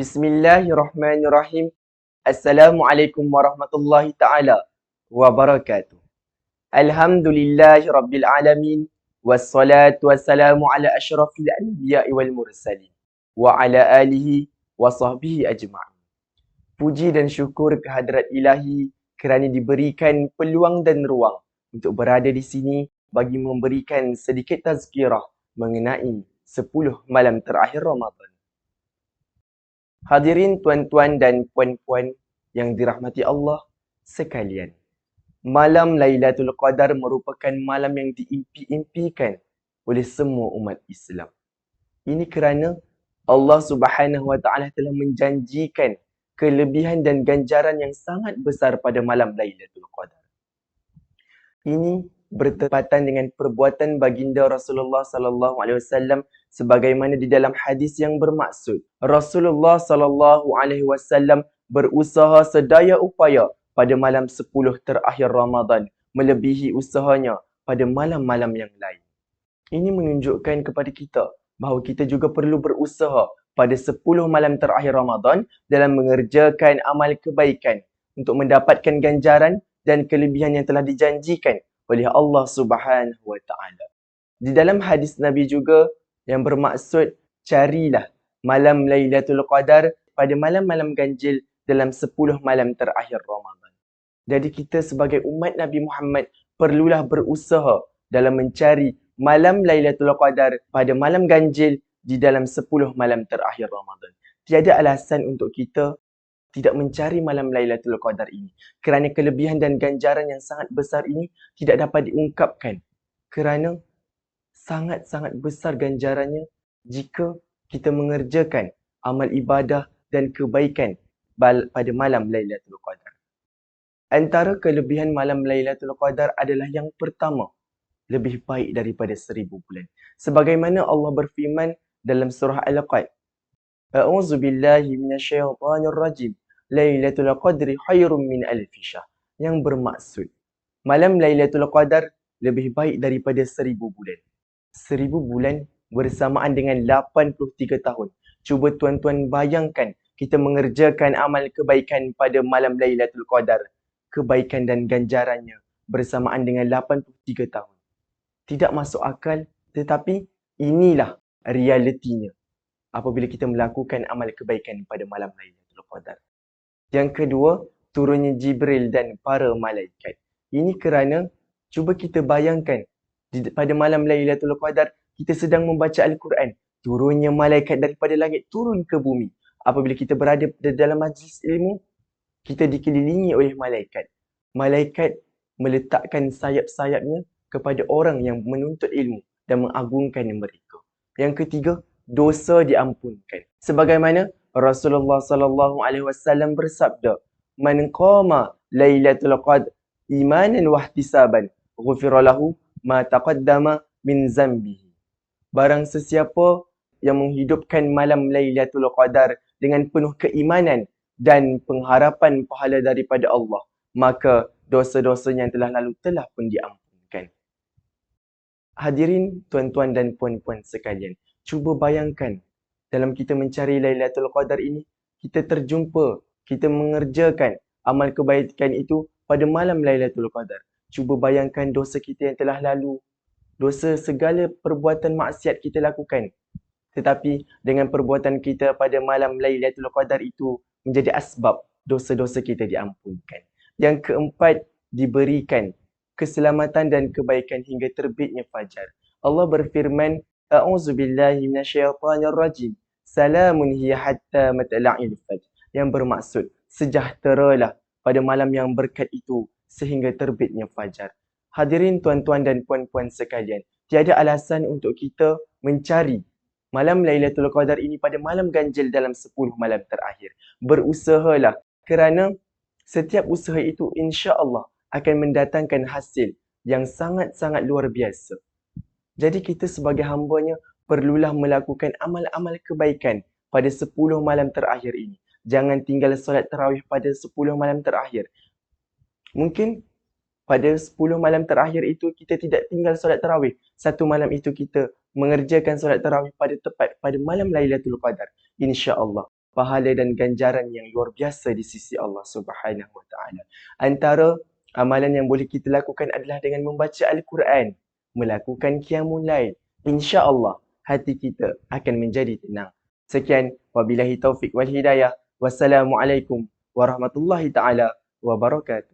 Bismillahirrahmanirrahim. Assalamualaikum warahmatullahi ta'ala wabarakatuh. Alhamdulillahi rabbil alamin. Wassalatu wassalamu ala ashrafil anbiya'i wal mursalin. Wa ala alihi wa sahbihi ajma'in. Puji dan syukur kehadrat ilahi kerana diberikan peluang dan ruang untuk berada di sini bagi memberikan sedikit tazkirah mengenai 10 malam terakhir Ramadan. Hadirin tuan-tuan dan puan-puan yang dirahmati Allah sekalian. Malam Lailatul Qadar merupakan malam yang diimpi-impikan oleh semua umat Islam. Ini kerana Allah Subhanahu Wa Taala telah menjanjikan kelebihan dan ganjaran yang sangat besar pada malam Lailatul Qadar. Ini bertepatan dengan perbuatan baginda Rasulullah sallallahu alaihi wasallam sebagaimana di dalam hadis yang bermaksud Rasulullah sallallahu alaihi wasallam berusaha sedaya upaya pada malam 10 terakhir Ramadan melebihi usahanya pada malam-malam yang lain. Ini menunjukkan kepada kita bahawa kita juga perlu berusaha pada 10 malam terakhir Ramadan dalam mengerjakan amal kebaikan untuk mendapatkan ganjaran dan kelebihan yang telah dijanjikan oleh Allah Subhanahu Wa Taala. Di dalam hadis Nabi juga yang bermaksud carilah malam Lailatul Qadar pada malam-malam ganjil dalam 10 malam terakhir Ramadan. Jadi kita sebagai umat Nabi Muhammad perlulah berusaha dalam mencari malam Lailatul Qadar pada malam ganjil di dalam 10 malam terakhir Ramadan. Tiada alasan untuk kita tidak mencari malam Lailatul Qadar ini. Kerana kelebihan dan ganjaran yang sangat besar ini tidak dapat diungkapkan. Kerana sangat-sangat besar ganjarannya jika kita mengerjakan amal ibadah dan kebaikan pada malam Lailatul Qadar. Antara kelebihan malam Lailatul Qadar adalah yang pertama, lebih baik daripada 1000 bulan. Sebagaimana Allah berfirman dalam surah Al-Qad, A'udzu billahi minasyaitonir rajim. Lailatul Qadri khairum min alfi syahr. Yang bermaksud malam Lailatul Qadar lebih baik daripada 1000 bulan. 1000 bulan bersamaan dengan 83 tahun. Cuba tuan-tuan bayangkan kita mengerjakan amal kebaikan pada malam Lailatul Qadar. Kebaikan dan ganjarannya bersamaan dengan 83 tahun. Tidak masuk akal, tetapi inilah realitinya apabila kita melakukan amal kebaikan pada malam Lailatul Qadar. Yang kedua, turunnya Jibril dan para malaikat. Ini kerana cuba kita bayangkan pada malam Lailatul Qadar kita sedang membaca Al-Quran. Turunnya malaikat daripada langit turun ke bumi. Apabila kita berada dalam majlis ilmu, kita dikelilingi oleh malaikat. Malaikat meletakkan sayap-sayapnya kepada orang yang menuntut ilmu dan mengagungkan mereka. Yang ketiga, dosa diampunkan. Sebagaimana Rasulullah sallallahu alaihi wasallam bersabda, "Man qama Lailatul Qadr imanan wa ihtisaban, ghufira lahu ma taqaddama min zambihi." Barang sesiapa yang menghidupkan malam Lailatul Qadar dengan penuh keimanan dan pengharapan pahala daripada Allah, maka dosa-dosanya yang telah lalu telah pun diampunkan. Hadirin tuan-tuan dan puan-puan sekalian, cuba bayangkan dalam kita mencari Lailatul Qadar ini, kita terjumpa, kita mengerjakan amal kebaikan itu pada malam Lailatul Qadar. Cuba bayangkan dosa kita yang telah lalu, dosa segala perbuatan maksiat kita lakukan. Tetapi dengan perbuatan kita pada malam Lailatul Qadar itu menjadi asbab dosa-dosa kita diampunkan. Yang keempat, diberikan keselamatan dan kebaikan hingga terbitnya fajar. Allah berfirman, A'udzu billahi minasyaitonir rajim. Salamun hiya hatta matla'il fajr. Yang bermaksud sejahteralah pada malam yang berkat itu sehingga terbitnya fajar. Hadirin tuan-tuan dan puan-puan sekalian, tiada alasan untuk kita mencari malam Lailatul Qadar ini pada malam ganjil dalam 10 malam terakhir. Berusahalah kerana setiap usaha itu insya-Allah akan mendatangkan hasil yang sangat-sangat luar biasa. Jadi kita sebagai hambanya perlulah melakukan amal-amal kebaikan pada 10 malam terakhir ini. Jangan tinggal solat tarawih pada 10 malam terakhir. Mungkin pada 10 malam terakhir itu kita tidak tinggal solat tarawih. Satu malam itu kita mengerjakan solat tarawih pada tepat pada malam Lailatul Qadar. InsyaAllah. pahala dan ganjaran yang luar biasa di sisi Allah Subhanahu Wa Taala. Antara amalan yang boleh kita lakukan adalah dengan membaca Al-Quran, melakukan qiyamul lail. Insya-Allah hati kita akan menjadi tenang. Sekian, wabillahi taufik wal hidayah. Wassalamualaikum warahmatullahi taala wabarakatuh.